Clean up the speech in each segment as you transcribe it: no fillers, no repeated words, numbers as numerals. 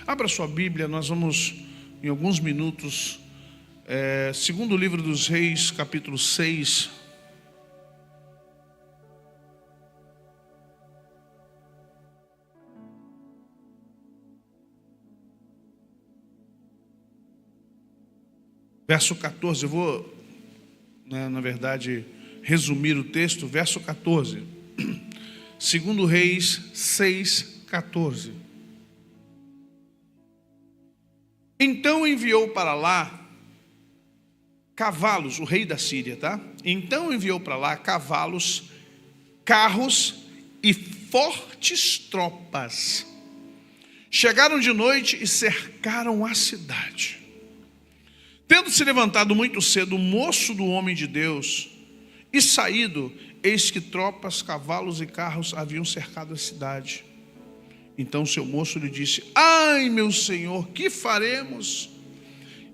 Abra sua Bíblia, nós vamos, em alguns minutos, segundo livro dos Reis, capítulo 6. Verso 14, eu vou, na verdade, resumir o texto, verso 14. Segundo Reis 6, 14. Então enviou para lá cavalos, o rei da Síria, tá? Então enviou para lá cavalos, carros e fortes tropas. Chegaram de noite e cercaram a cidade. Tendo se levantado muito cedo o moço do homem de Deus e saído, eis que tropas, cavalos e carros haviam cercado a cidade. Então seu moço lhe disse: ai, meu senhor, que faremos?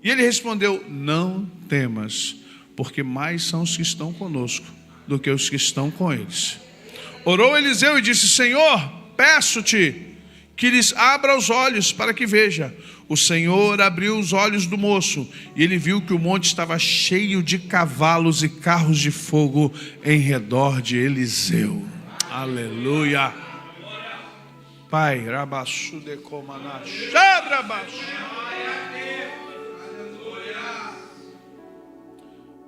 E ele respondeu: não temas, porque mais são os que estão conosco do que os que estão com eles. Orou Eliseu e disse: Senhor, peço-te que lhes abra os olhos para que veja. O Senhor abriu os olhos do moço e ele viu que o monte estava cheio de cavalos e carros de fogo em redor de Eliseu. Aleluia. Pai, rabaçu de comaná, xadrabaçu.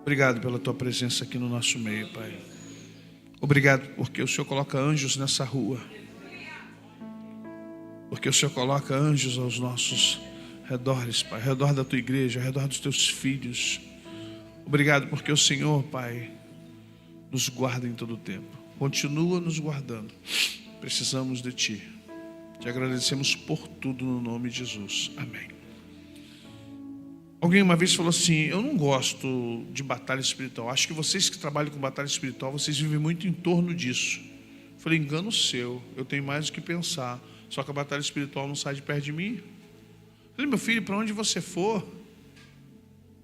Obrigado pela tua presença aqui no nosso meio, Pai. Obrigado porque o Senhor coloca anjos nessa rua. Porque o Senhor coloca anjos aos nossos redores, Pai, ao redor da tua igreja, ao redor dos teus filhos. Obrigado porque o Senhor, Pai, nos guarda em todo o tempo. Continua nos guardando. Precisamos de Ti. Te agradecemos por tudo no nome de Jesus. Amém. Alguém uma vez falou assim: eu não gosto de batalha espiritual. Acho que vocês que trabalham com batalha espiritual, vocês vivem muito em torno disso. Eu falei: engano seu, eu tenho mais o que pensar. Só que a batalha espiritual não sai de perto de mim. Eu falei: meu filho, para onde você for,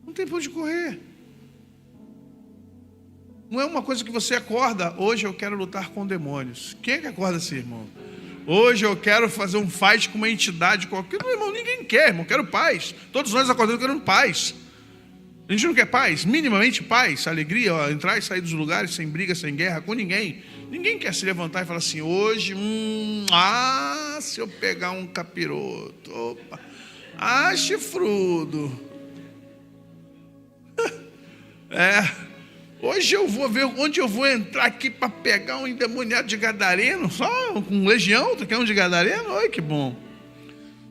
não tem para onde correr. Não é uma coisa que você acorda: hoje eu quero lutar com demônios. Quem é que acorda assim, irmão? Hoje eu quero fazer um fight com uma entidade qualquer. Não, irmão, ninguém quer, irmão. Quero paz. Todos nós acordamos querendo paz. A gente não quer paz, minimamente paz, alegria, ó, entrar e sair dos lugares sem briga, sem guerra, com ninguém. Ninguém quer se levantar e falar assim: hoje, se eu pegar um capiroto, opa, chifrudo. Hoje eu vou ver onde eu vou entrar aqui para pegar um endemoniado de gadareno, só com legião, tu quer um de gadareno? Oi, que bom.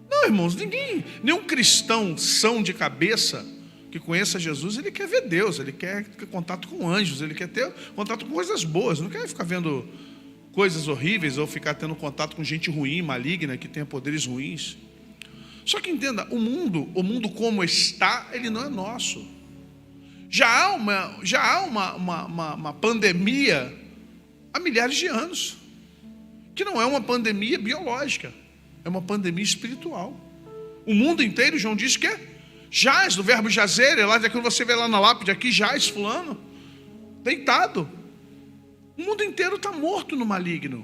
Não, irmãos, nenhum cristão são de cabeça que conheça Jesus, ele quer ver Deus, ele quer ter contato com anjos, ele quer ter contato com coisas boas, não quer ficar vendo coisas horríveis ou ficar tendo contato com gente ruim, maligna, que tenha poderes ruins. Só que entenda, o mundo como está, ele não é nosso. Já há uma pandemia há milhares de anos, que não é uma pandemia biológica, é uma pandemia espiritual. O mundo inteiro, João diz que jaz, do verbo jazer, é lá daquilo que você vê lá na lápide, aqui jaz fulano, deitado. O mundo inteiro está morto no maligno.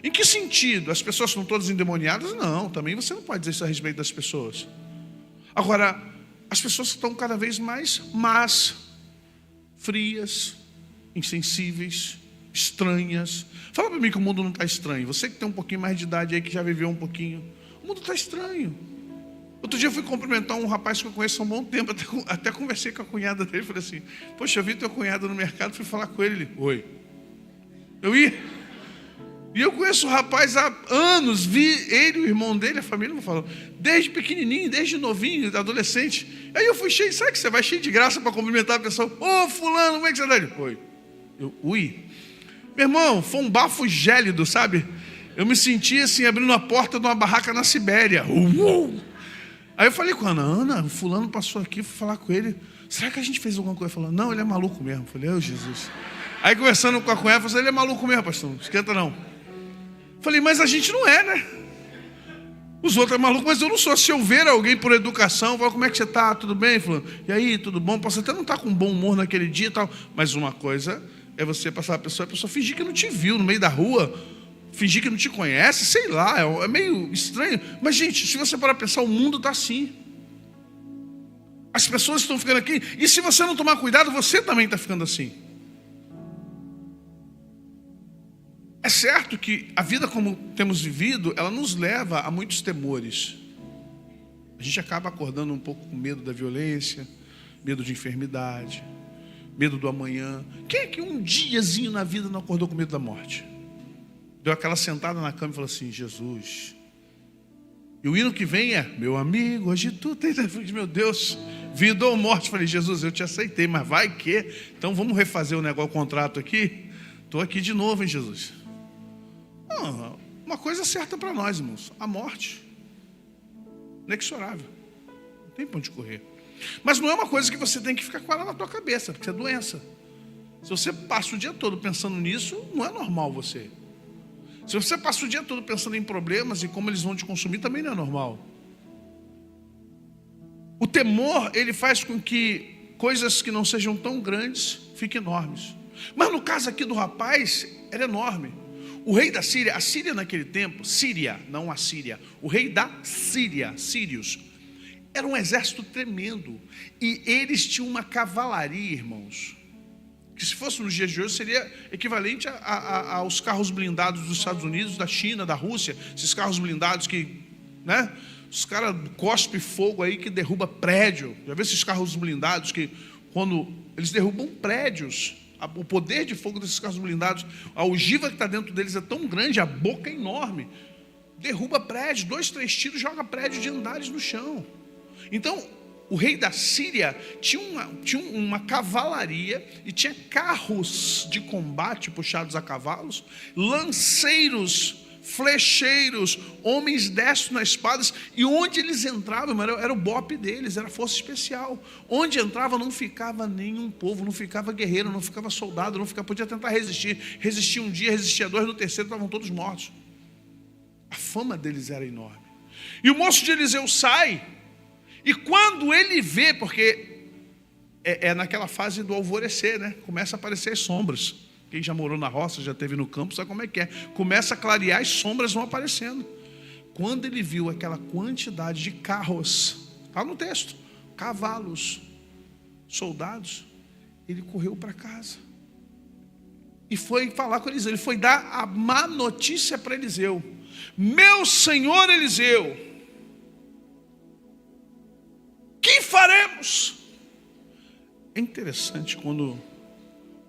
Em que sentido? As pessoas são todas endemoniadas? Não, também você não pode dizer isso a respeito das pessoas. Agora, as pessoas estão cada vez mais más, frias, insensíveis, estranhas. Fala para mim que o mundo não está estranho. Você que tem um pouquinho mais de idade aí, que já viveu um pouquinho, o mundo está estranho. Outro dia eu fui cumprimentar um rapaz que eu conheço há um bom tempo, até conversei com a cunhada dele, falei assim: poxa, eu vi teu cunhado no mercado, fui falar com ele. Oi. Eu ia. E eu conheço o rapaz há anos, vi ele, o irmão dele, a família, falou, desde pequenininho, desde novinho, adolescente. Aí eu fui cheio, sabe que você vai cheio de graça para cumprimentar a pessoa? Ô, fulano, como é que você está? Ele: oi. Eu: ui. Meu irmão, foi um bafo gélido, sabe? Eu me senti assim, abrindo a porta de uma barraca na Sibéria. Aí eu falei com a Ana: o fulano passou aqui, fui falar com ele. Será que a gente fez alguma coisa? Ele falou: não, ele é maluco mesmo. Eu falei: ô, Jesus. Aí conversando com a cunhada, eu falei: ele é maluco mesmo, pastor, não esquenta não. Falei: mas a gente não é, né? Os outros é maluco, mas eu não sou. Se eu ver alguém por educação, eu falo: como é que você está? Tudo bem? Falando: e aí, tudo bom? Posso até não estar com bom humor naquele dia e tal, mas uma coisa é você passar a pessoa fingir que não te viu no meio da rua, fingir que não te conhece, sei lá, é meio estranho. Mas, gente, se você parar para pensar, o mundo está assim. As pessoas estão ficando aqui, e se você não tomar cuidado, você também está ficando assim. É certo que a vida como temos vivido, ela nos leva a muitos temores. A gente acaba acordando um pouco com medo da violência, medo de enfermidade, medo do amanhã. Quem é que um diazinho na vida não acordou com medo da morte? Deu aquela sentada na cama e falou assim: Jesus. E o hino que vem é: meu amigo, hoje tu tens... Meu Deus, vida ou morte. Falei: Jesus, eu te aceitei, mas vai que... Então vamos refazer o contrato aqui? Estou aqui de novo, hein, Jesus? Não, uma coisa certa para nós, irmãos: a morte. Inexorável. Não tem para onde correr. Mas não é uma coisa que você tem que ficar com ela na tua cabeça, porque é doença. Se você passa o dia todo pensando nisso, não é normal você. Se você passa o dia todo pensando em problemas e como eles vão te consumir, também não é normal. O temor, ele faz com que coisas que não sejam tão grandes fiquem enormes. Mas no caso aqui do rapaz, era enorme. O rei da Síria, a Síria naquele tempo, Síria, não a Síria, o rei da Síria, sírios, era um exército tremendo. E eles tinham uma cavalaria, irmãos, que se fosse nos dias de hoje seria equivalente aos carros blindados dos Estados Unidos, da China, da Rússia. Esses carros blindados que, né, os caras cospem fogo aí que derruba prédio. Já viu esses carros blindados que quando eles derrubam prédios, o poder de fogo desses carros blindados, a ogiva que está dentro deles é tão grande, a boca é enorme, derruba prédio, 2, 3 tiros, joga prédio de andares no chão. Então, o rei da Síria tinha uma cavalaria e tinha carros de combate puxados a cavalos, lanceiros, flecheiros, homens destros nas espadas, e onde eles entravam, era o bope deles, era a força especial. Onde entrava não ficava nenhum povo, não ficava guerreiro, não ficava soldado, podia tentar resistir. Resistia um dia, resistia 2, no terceiro estavam todos mortos. A fama deles era enorme. E o moço de Eliseu sai, e quando ele vê, porque é naquela fase do alvorecer, né? Começa a aparecer as sombras. Quem já morou na roça, já esteve no campo, sabe como é que é. Começa a clarear, as sombras vão aparecendo. Quando ele viu aquela quantidade de carros, está no texto, cavalos, soldados, ele correu para casa. E foi falar com Eliseu, ele foi dar a má notícia para Eliseu. Meu senhor Eliseu, que faremos? É interessante quando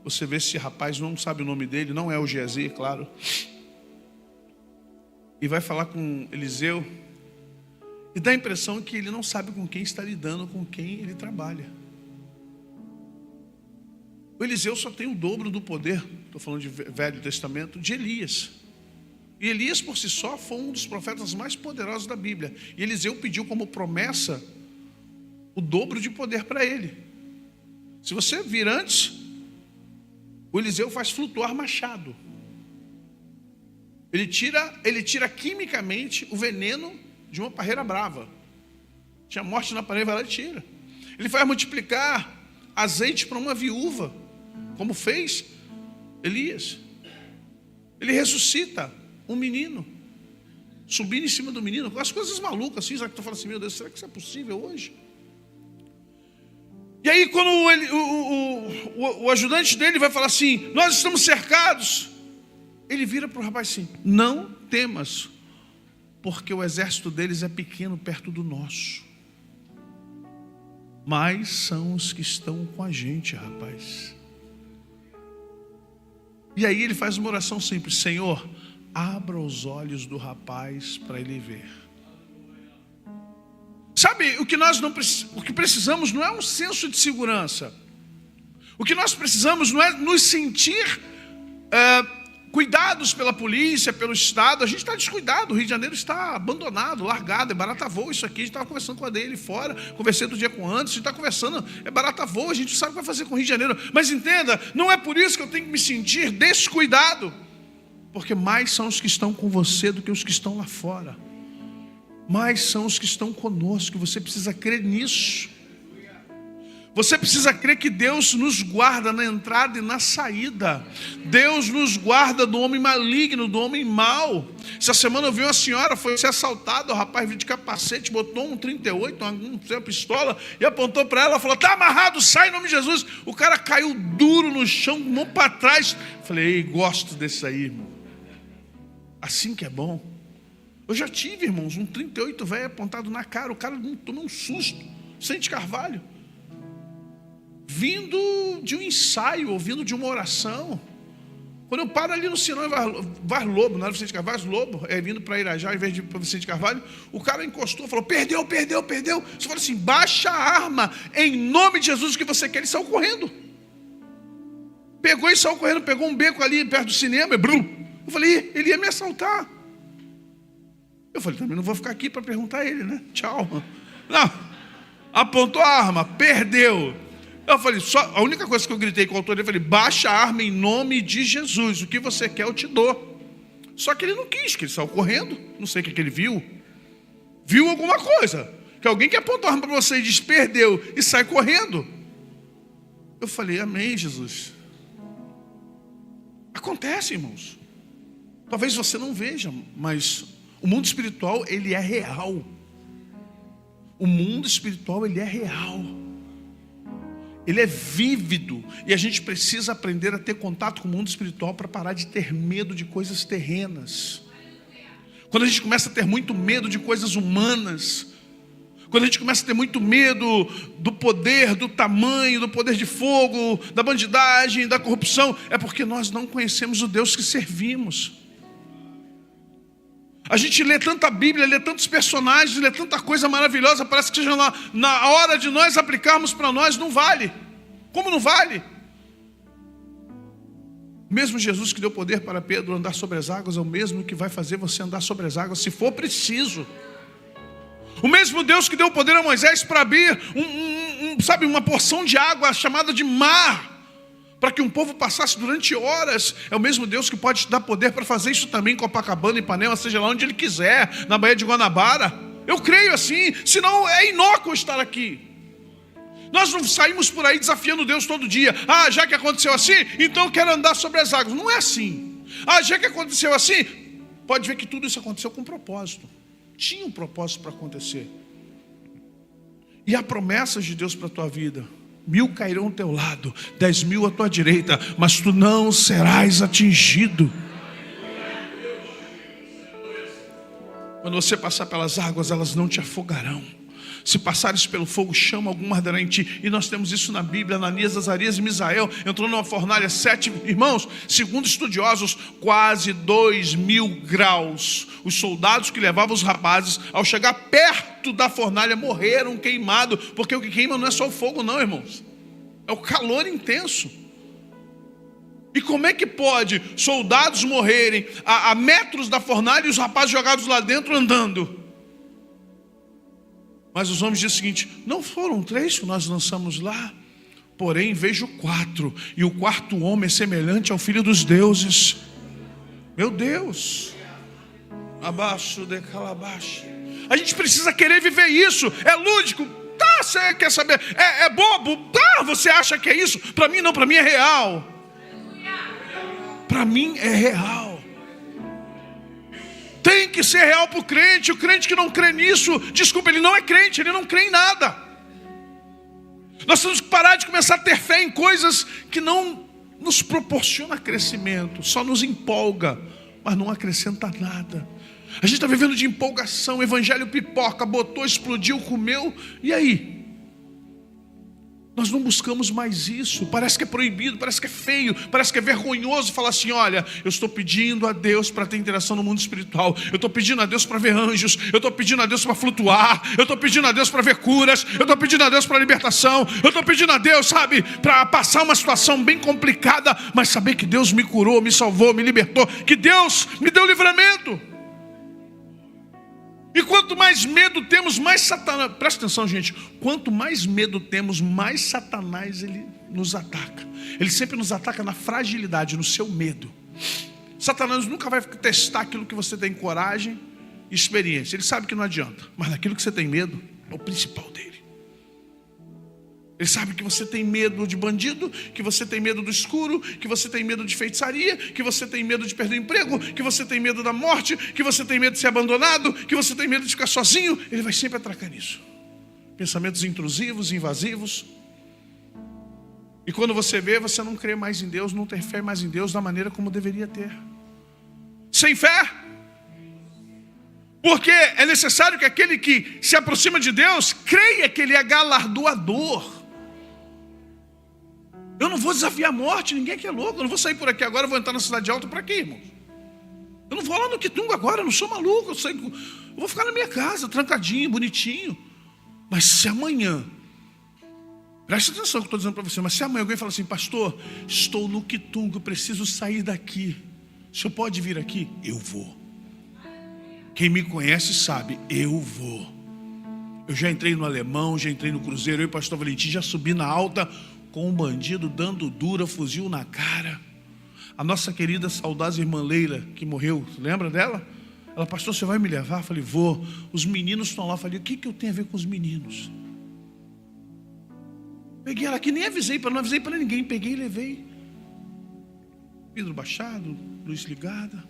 você vê esse rapaz, não sabe o nome dele, não é o Geazi, claro, e vai falar com Eliseu, e dá a impressão que ele não sabe com quem está lidando, com quem ele trabalha. O Eliseu só tem o dobro do poder, estou falando de Velho Testamento, de Elias. E Elias por si só foi um dos profetas mais poderosos da Bíblia. E Eliseu pediu como promessa o dobro de poder para ele. Se você vir antes, o Eliseu faz flutuar machado. Ele tira quimicamente o veneno de uma parreira brava. Tinha morte na parreira, vai lá e tira. Ele faz multiplicar azeite para uma viúva, como fez Elias. Ele ressuscita um menino, subindo em cima do menino, com as coisas malucas assim, sabe que tu fala assim: meu Deus, será que isso é possível hoje? E aí quando o ajudante dele vai falar assim: nós estamos cercados, ele vira para o rapaz assim: não temas, porque o exército deles é pequeno perto do nosso, mas são os que estão com a gente, rapaz. E aí ele faz uma oração simples: Senhor, abra os olhos do rapaz para ele ver. Sabe, o que precisamos não é um senso de segurança. O que nós precisamos não é nos sentir cuidados pela polícia, pelo Estado. A gente está descuidado, o Rio de Janeiro está abandonado, largado, é barata voa isso aqui. A gente estava conversando com a dele fora, conversei outro dia com o Anderson, a gente está conversando, é barata voa, a gente não sabe o que vai fazer com o Rio de Janeiro. Mas entenda, não é por isso que eu tenho que me sentir descuidado, porque mais são os que estão com você do que os que estão lá fora. Mais são os que estão conosco, você precisa crer nisso. Você precisa crer que Deus nos guarda na entrada e na saída. Deus nos guarda do homem maligno, do homem mau. Essa semana eu vi uma senhora, foi ser assaltada, o rapaz veio de capacete, botou um 38, uma pistola, e apontou para ela, falou, está amarrado, sai em nome de Jesus. O cara caiu duro no chão, com a mão para trás. Falei, ei, gosto desse aí, irmão. Assim que é bom. Eu já tive, irmãos, um 38 velho apontado na cara, o cara tomou um susto. Vicente Carvalho. Vindo de um ensaio, ouvindo de uma oração. Quando eu paro ali no sinal em Vaz Lobo, não era Vicente Carvalho, Vaz Lobo, vindo para Irajá, ao invés de ir para Vicente Carvalho, o cara encostou, falou, perdeu. Você fala assim, baixa a arma, em nome de Jesus, o que você quer. Ele saiu correndo. Pegou e saiu correndo, pegou um beco ali perto do cinema, e brum. Eu falei, ele ia me assaltar. Eu falei, também não vou ficar aqui para perguntar a ele, né? Tchau. Não, apontou a arma, perdeu. Eu falei, a única coisa que eu gritei com a autoridade, eu falei, baixa a arma em nome de Jesus, o que você quer eu te dou. Só que ele não quis, que ele saiu correndo, não sei o que ele viu. Viu alguma coisa, que alguém que apontou a arma para você e diz, perdeu, e sai correndo. Eu falei, amém, Jesus. Acontece, irmãos. Talvez você não veja, mas o mundo espiritual, ele é real. O mundo espiritual, ele é real. Ele é vívido, e a gente precisa aprender a ter contato com o mundo espiritual para parar de ter medo de coisas terrenas. Quando a gente começa a ter muito medo de coisas humanas, quando a gente começa a ter muito medo do poder, do tamanho, do poder de fogo, da bandidagem, da corrupção, é porque nós não conhecemos o Deus que servimos. A gente lê tanta Bíblia, lê tantos personagens, lê tanta coisa maravilhosa, parece que seja na hora de nós aplicarmos para nós, não vale. Como não vale? O mesmo Jesus que deu poder para Pedro andar sobre as águas é o mesmo que vai fazer você andar sobre as águas, se for preciso. O mesmo Deus que deu poder a Moisés para abrir uma porção de água chamada de mar, para que um povo passasse durante horas, é o mesmo Deus que pode te dar poder para fazer isso também em Copacabana, Ipanema, seja lá onde Ele quiser, na Baía de Guanabara. Eu creio assim, senão é inócuo estar aqui. Nós não saímos por aí desafiando Deus todo dia. Ah, já que aconteceu assim, então eu quero andar sobre as águas. Não é assim. Ah, já que aconteceu assim, pode ver que tudo isso aconteceu com um propósito. Tinha um propósito para acontecer. E há promessas de Deus para a tua vida. 1000 cairão ao teu lado, 10.000 à tua direita, mas tu não serás atingido. Quando você passar pelas águas, elas não te afogarão. Se passares pelo fogo, chama algum arderá em ti. E nós temos isso na Bíblia. Ananias, Azarias e Misael entrou numa fornalha, 7 irmãos, segundo estudiosos, quase 2.000 graus. Os soldados que levavam os rapazes, ao chegar perto da fornalha, morreram queimados, porque o que queima não é só o fogo não, irmãos, é o calor intenso. E como é que pode soldados morrerem a metros da fornalha e os rapazes jogados lá dentro andando? Mas os homens dizem o seguinte, não foram 3 que nós lançamos lá? Porém vejo 4, e o 4º homem é semelhante ao Filho dos deuses. Meu Deus. Abaixo de calabaixo. A gente precisa querer viver isso. É lúdico? Tá, você quer saber? É bobo? Tá, você acha que é isso? Para mim não, para mim é real. Para mim é real. Tem que ser real para o crente. O crente que não crê nisso, desculpa, ele não é crente, ele não crê em nada. Nós temos que parar de começar a ter fé em coisas que não nos proporcionam crescimento, só nos empolga, mas não acrescenta nada. A gente está vivendo de empolgação, evangelho pipoca, botou, explodiu, comeu, e aí? Nós não buscamos mais isso. Parece que é proibido, parece que é feio, parece que é vergonhoso falar assim, olha, eu estou pedindo a Deus para ter interação no mundo espiritual, eu estou pedindo a Deus para ver anjos, eu estou pedindo a Deus para flutuar, eu estou pedindo a Deus para ver curas, eu estou pedindo a Deus para libertação, eu estou pedindo a Deus, sabe, para passar uma situação bem complicada, mas saber que Deus me curou, me salvou, me libertou, que Deus me deu livramento. E quanto mais medo temos, mais Satanás... Presta atenção, gente. Quanto mais medo temos, mais Satanás ele nos ataca. Ele sempre nos ataca na fragilidade, no seu medo. Satanás nunca vai testar aquilo que você tem coragem e experiência. Ele sabe que não adianta. Mas naquilo que você tem medo, é o principal dele. Ele sabe que você tem medo de bandido, que você tem medo do escuro, que você tem medo de feitiçaria, que você tem medo de perder o emprego, que você tem medo da morte, que você tem medo de ser abandonado, que você tem medo de ficar sozinho. Ele vai sempre atracar nisso. Pensamentos intrusivos, invasivos. E quando você vê, você não crê mais em Deus, não tem fé mais em Deus da maneira como deveria ter. Sem fé. Porque é necessário que aquele que se aproxima de Deus creia que Ele é galardoador. Eu não vou desafiar a morte, ninguém aqui é louco. Eu não vou sair por aqui agora, eu vou entrar na Cidade Alta para quê, irmão? Eu não vou lá no Quitunga agora, eu não sou maluco. Eu vou ficar na minha casa, trancadinho, bonitinho. Mas se amanhã, preste atenção no que eu estou dizendo para você, mas se amanhã alguém fala assim, pastor, estou no Quitunga, eu preciso sair daqui. O senhor pode vir aqui? Eu vou. Quem me conhece sabe, eu vou. Eu já entrei no Alemão, já entrei no Cruzeiro, eu e o pastor Valentim já subi na alta com um bandido dando dura, fuzil na cara. A nossa querida saudosa irmã Leila, que morreu, lembra dela? Ela, pastor, você vai me levar? Eu falei, vou. Os meninos estão lá. Eu falei, o que eu tenho a ver com os meninos? Peguei ela aqui, nem avisei, não avisei para ninguém. Peguei e levei. Vidro baixado, luz ligada.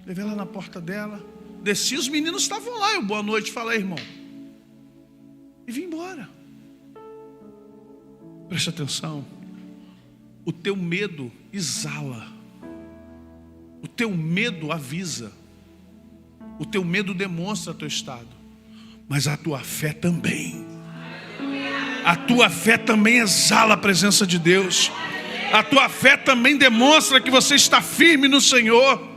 Levei ela na porta dela. Desci, os meninos estavam lá. Eu, boa noite, falei, irmão. E vim embora. Preste atenção. O teu medo exala. O teu medo avisa. O teu medo demonstra teu estado. Mas a tua fé também. A tua fé também exala a presença de Deus. A tua fé também demonstra que você está firme no Senhor.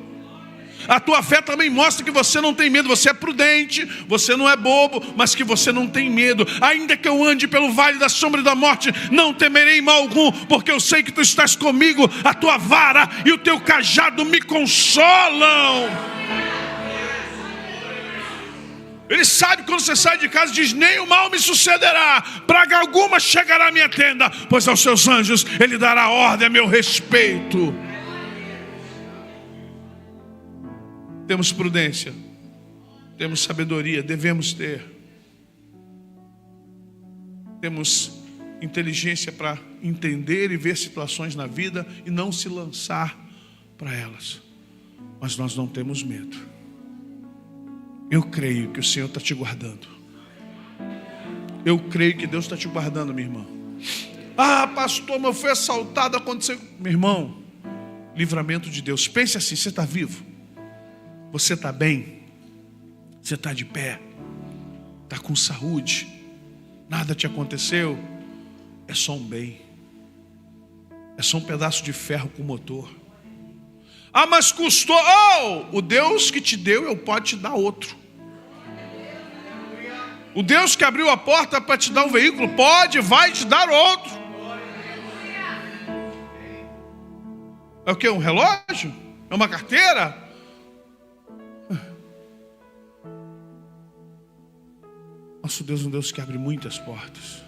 A tua fé também mostra que você não tem medo. Você é prudente, você não é bobo, mas que você não tem medo. Ainda que eu ande pelo vale da sombra da morte, não temerei mal algum, porque eu sei que tu estás comigo. A tua vara e o teu cajado me consolam. Ele sabe quando você sai de casa, diz, nenhum mal me sucederá, praga alguma chegará à minha tenda, pois aos seus anjos Ele dará ordem a meu respeito. Temos prudência, temos sabedoria, devemos ter. Temos inteligência para entender e ver situações na vida e não se lançar para elas. Mas nós não temos medo. Eu creio que o Senhor está te guardando. Eu creio que Deus está te guardando, minha irmã. Ah, pastor, mas eu fui assaltado, aconteceu. Meu irmão, livramento de Deus. Pense assim, você está vivo? Você está bem? Você está de pé? Está com saúde? Nada te aconteceu? É só um bem. É só um pedaço de ferro com motor. Ah, mas custou. Oh, o Deus que te deu, eu pode te dar outro. O Deus que abriu a porta para te dar um veículo, pode, vai te dar outro. É o que? Um relógio? É uma carteira? Nosso Deus é um Deus que abre muitas portas.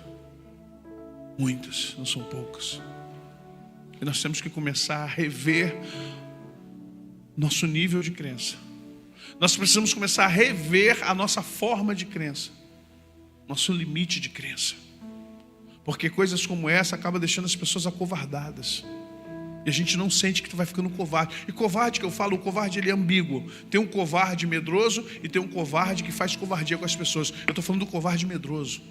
Muitas, não são poucas. E nós temos que começar a rever nosso nível de crença. Nós precisamos começar a rever a nossa forma de crença. Nosso limite de crença. Porque coisas como essa acabam deixando as pessoas acovardadas. E a gente não sente que tu vai ficando covarde. E covarde que eu falo, o covarde ele é ambíguo. Tem um covarde medroso e tem um covarde que faz covardia com as pessoas. Eu estou falando do covarde medroso.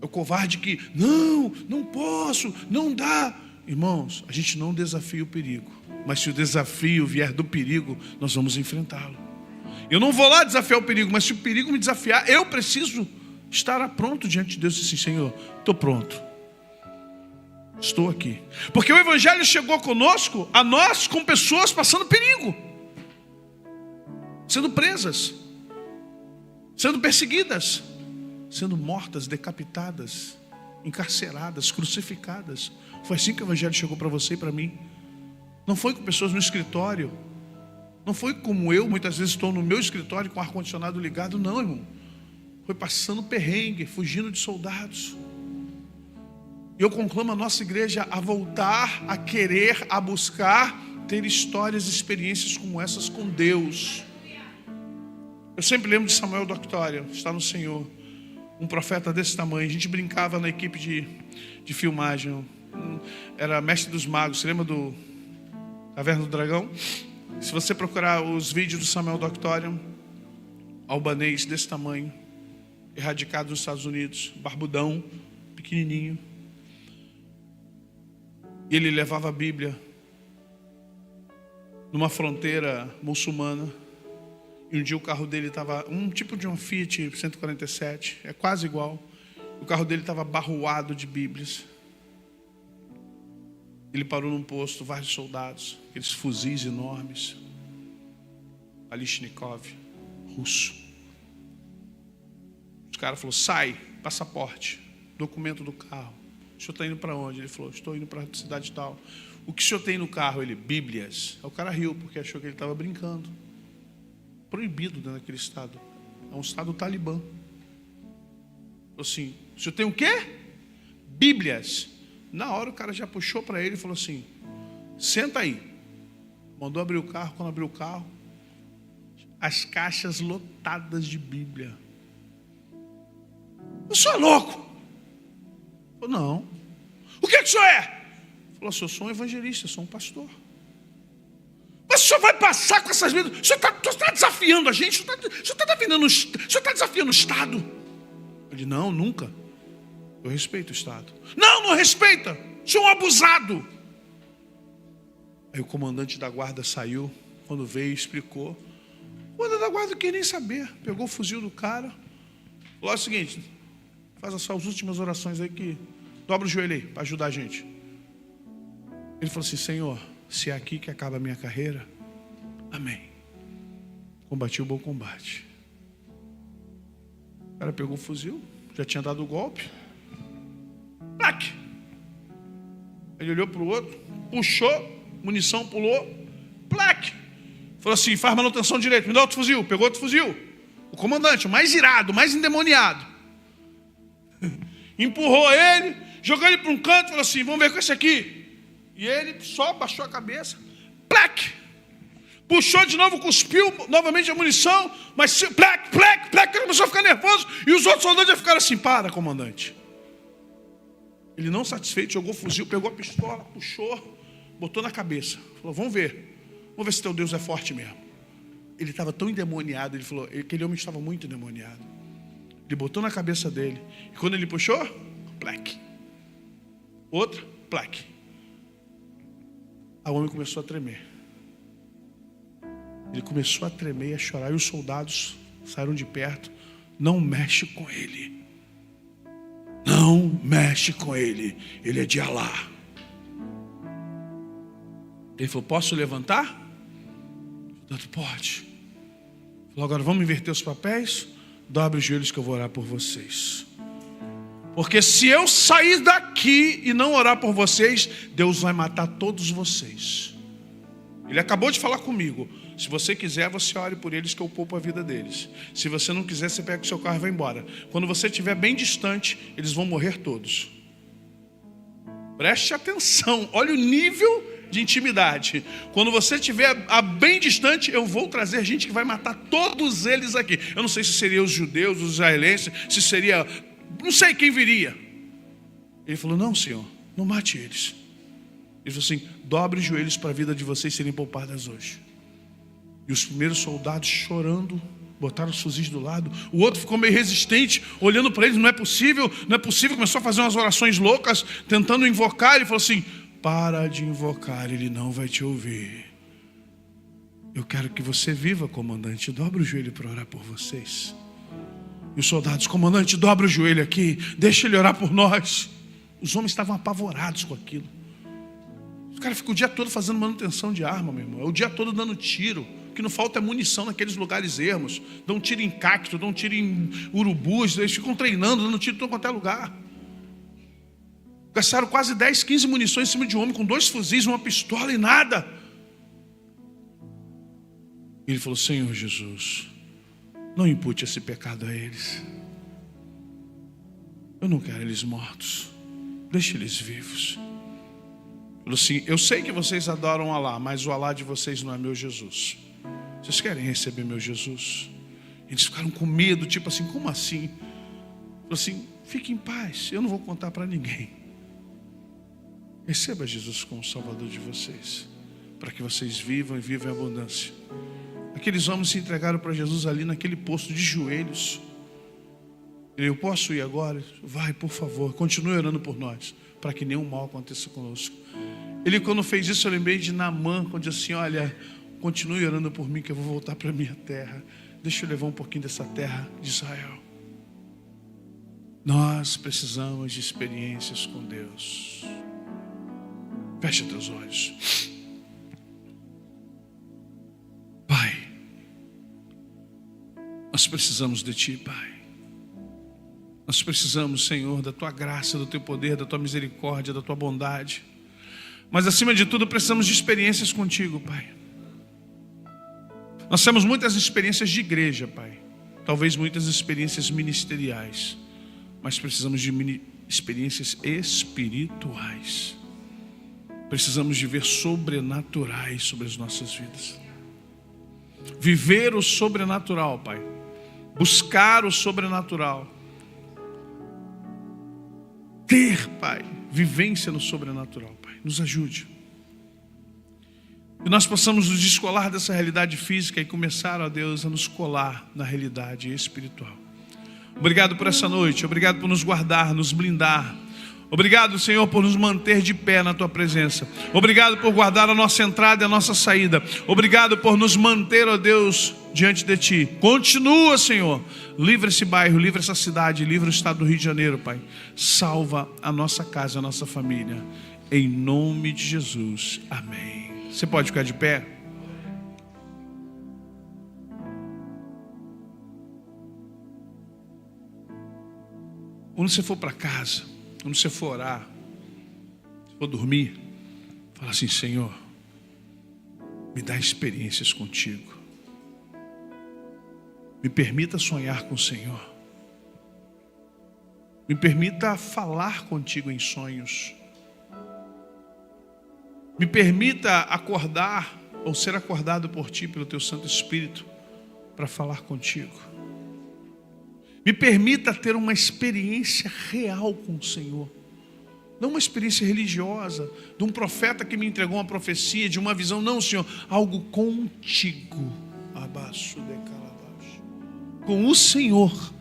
É o covarde que, não posso, não dá. Irmãos, a gente não desafia o perigo. Mas se o desafio vier do perigo, nós vamos enfrentá-lo. Eu não vou lá desafiar o perigo, mas se o perigo me desafiar, eu preciso estar pronto diante de Deus e assim, Senhor, estou pronto. Estou aqui. Porque o Evangelho chegou conosco, a nós, com pessoas passando perigo. Sendo presas. Sendo perseguidas. Sendo mortas, decapitadas, encarceradas, crucificadas. Foi assim que o Evangelho chegou para você e para mim. Não foi com pessoas no escritório. Não foi como eu, muitas vezes estou no meu escritório com o ar-condicionado ligado. Não, irmão. Foi passando perrengue, fugindo de soldados. E eu conclamo a nossa igreja a voltar, a querer, a buscar ter histórias, experiências como essas com Deus. Eu sempre lembro de Samuel Doctória, está no Senhor. um profeta desse tamanho. A gente brincava na equipe de filmagem. Era mestre dos magos. Você lembra do Caverna do Dragão? Se você procurar os vídeos do Samuel Doctorium, albanês desse tamanho, erradicado nos Estados Unidos, barbudão, pequenininho. E ele levava a Bíblia numa fronteira muçulmana. E um dia o carro dele estava, um tipo de um Fiat 147, é quase igual. O carro dele estava abarroado de Bíblias. Ele parou num posto, vários soldados, aqueles fuzis enormes, Kalashnikov, russo. Os caras falaram: sai, passaporte, documento do carro. O senhor está indo para onde? Ele falou: estou indo para a cidade tal. O que o senhor tem no carro? Ele: Bíblias. Aí o cara riu, porque achou que ele estava brincando. Proibido dentro daquele estado. É um estado talibã. Falou assim: o senhor tem o quê? Bíblias. Na hora o cara já puxou para ele e falou assim: senta aí. Mandou abrir o carro. Quando abriu o carro, as caixas lotadas de Bíblia. O senhor é louco? Falou: não. O que o senhor é? Falou: eu sou um evangelista, eu sou um pastor. Mas o senhor vai passar com essas Bíblias? O senhor está desafiando a gente? O senhor está desafiando o Estado? Ele: não, nunca. Eu respeito o Estado. Não respeita. O senhor é um abusado. Aí o comandante da guarda saiu. Quando veio, explicou. O comandante da guarda não queria nem saber. Pegou o fuzil do cara. Falou: é o seguinte, faz as suas últimas orações aí, que dobra o joelho aí para ajudar a gente. Ele falou assim: Senhor, se é aqui que acaba a minha carreira, amém. Combati o bom combate. O cara pegou o fuzil, já tinha dado o golpe. Plac! Ele olhou para o outro, puxou, munição pulou, plac! Falou assim: faz manutenção direito, me dá outro fuzil. Pegou outro fuzil. O comandante, o mais irado, o mais endemoniado, empurrou ele, jogou ele para um canto e falou assim: vamos ver com esse aqui. E ele só baixou a cabeça, plac! Puxou de novo, cuspiu novamente a munição, mas plac, plac, plac. Ele começou a ficar nervoso. E os outros soldados já ficaram assim: para, comandante. Ele, não satisfeito, jogou o fuzil, pegou a pistola, puxou, botou na cabeça. Falou: vamos ver se teu Deus é forte mesmo. Ele estava tão endemoniado, ele falou, aquele homem estava muito endemoniado. Ele botou na cabeça dele. E quando ele puxou, plac. Outra, plac. O homem começou a tremer. Ele começou a tremer e a chorar. E os soldados saíram de perto. Não mexe com ele. Não mexe com ele. Ele é de Alá. Ele falou: posso levantar? Pode. Falou: agora vamos inverter os papéis. Dobre os joelhos que eu vou orar por vocês. Porque se eu sair daqui e não orar por vocês, Deus vai matar todos vocês. Ele acabou de falar comigo: se você quiser, você ore por eles, que eu poupo a vida deles. Se você não quiser, você pega o seu carro e vai embora. Quando você estiver bem distante, eles vão morrer todos. Preste atenção, olha o nível de intimidade. Quando você estiver bem distante, eu vou trazer gente que vai matar todos eles aqui. Eu não sei se seria os judeus, os israelenses, se seria, não sei quem viria. Ele falou: não, Senhor, não mate eles. Ele falou assim: dobre os joelhos para a vida de vocês serem poupadas hoje. E os primeiros soldados, chorando, botaram os fuzis do lado. O outro ficou meio resistente, olhando para eles: não é possível, não é possível. Começou a fazer umas orações loucas, tentando invocar. Ele falou assim: para de invocar, ele não vai te ouvir. Eu quero que você viva, comandante. Dobra o joelho para orar por vocês. E os soldados: comandante, dobra o joelho aqui, deixa ele orar por nós. Os homens estavam apavorados com aquilo. Os caras ficam o dia todo fazendo manutenção de arma, meu irmão. É o dia todo dando tiro. O que não falta é munição naqueles lugares ermos. Dão tiro em cacto, dão tiro em urubus. Eles ficam treinando, dando tiro em todo quanto é lugar. Gastaram quase 10, 15 munições em cima de um homem com 2 fuzis, uma pistola e nada. Ele falou: Senhor Jesus, não impute esse pecado a eles. Eu não quero eles mortos. Deixe eles vivos. Ele falou assim: eu sei que vocês adoram Alá, mas o Alá de vocês não é meu Jesus. Vocês querem receber meu Jesus? Eles ficaram com medo, tipo assim: como assim? Falou assim: fique em paz, eu não vou contar para ninguém. Receba Jesus como Salvador de vocês, para que vocês vivam e vivam em abundância. Aqueles homens se entregaram para Jesus ali naquele posto de joelhos. Eu posso ir agora? Vai, por favor, continue orando por nós, para que nenhum mal aconteça conosco. Ele, quando fez isso, eu lembrei de Naamã, quando disse assim: olha, continue orando por mim, que eu vou voltar para a minha terra. Deixa eu levar um pouquinho dessa terra de Israel. Nós precisamos de experiências com Deus. Feche teus olhos. Pai, nós precisamos de Ti, Pai. Nós precisamos, Senhor, da Tua graça, do Teu poder, da Tua misericórdia, da Tua bondade. Mas acima de tudo precisamos de experiências contigo, Pai. Nós temos muitas experiências de igreja, Pai. Talvez muitas experiências ministeriais. Mas precisamos de experiências espirituais. Precisamos de ver sobrenaturais sobre as nossas vidas. Viver o sobrenatural, Pai. Buscar o sobrenatural. Ter, Pai, vivência no sobrenatural, Pai. Nos ajude. E nós possamos nos descolar dessa realidade física e começar, ó Deus, a nos colar na realidade espiritual. Obrigado por essa noite. Obrigado por nos guardar, nos blindar. Obrigado, Senhor, por nos manter de pé na Tua presença. Obrigado por guardar a nossa entrada e a nossa saída. Obrigado por nos manter, ó Deus, diante de Ti. Continua, Senhor. Livra esse bairro, livra essa cidade, livra o estado do Rio de Janeiro, Pai. Salva a nossa casa, a nossa família. Em nome de Jesus. Amém. Você pode ficar de pé? Quando você for para casa, quando você for orar, se for dormir, fala assim: Senhor, me dá experiências contigo. Me permita sonhar com o Senhor. Me permita falar contigo em sonhos. Me permita acordar ou ser acordado por Ti, pelo Teu Santo Espírito, para falar contigo. Me permita ter uma experiência real com o Senhor. Não uma experiência religiosa, de um profeta que me entregou uma profecia, de uma visão. Não, Senhor, algo contigo. Com o Senhor.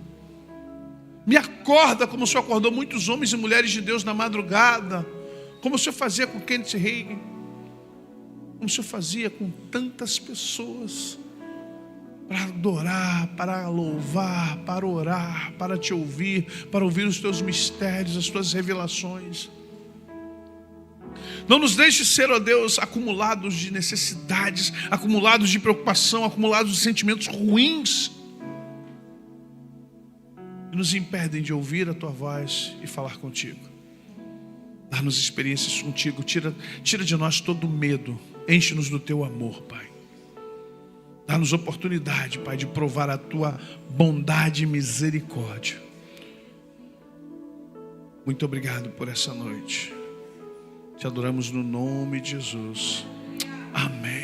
Me acorda como o Senhor acordou muitos homens e mulheres de Deus na madrugada. Como o Senhor fazia com Kenneth Hagin. Como o Senhor fazia com tantas pessoas. Para adorar, para louvar, para orar, para Te ouvir, para ouvir os Teus mistérios, as Tuas revelações. Não nos deixe ser, ó Deus, acumulados de necessidades, acumulados de preocupação, acumulados de sentimentos ruins, que nos impedem de ouvir a Tua voz e falar contigo. Dá-nos experiências contigo, tira de nós todo o medo, enche-nos do Teu amor, Pai. Dá-nos oportunidade, Pai, de provar a Tua bondade e misericórdia. Muito obrigado por essa noite. Te adoramos no nome de Jesus. Amém.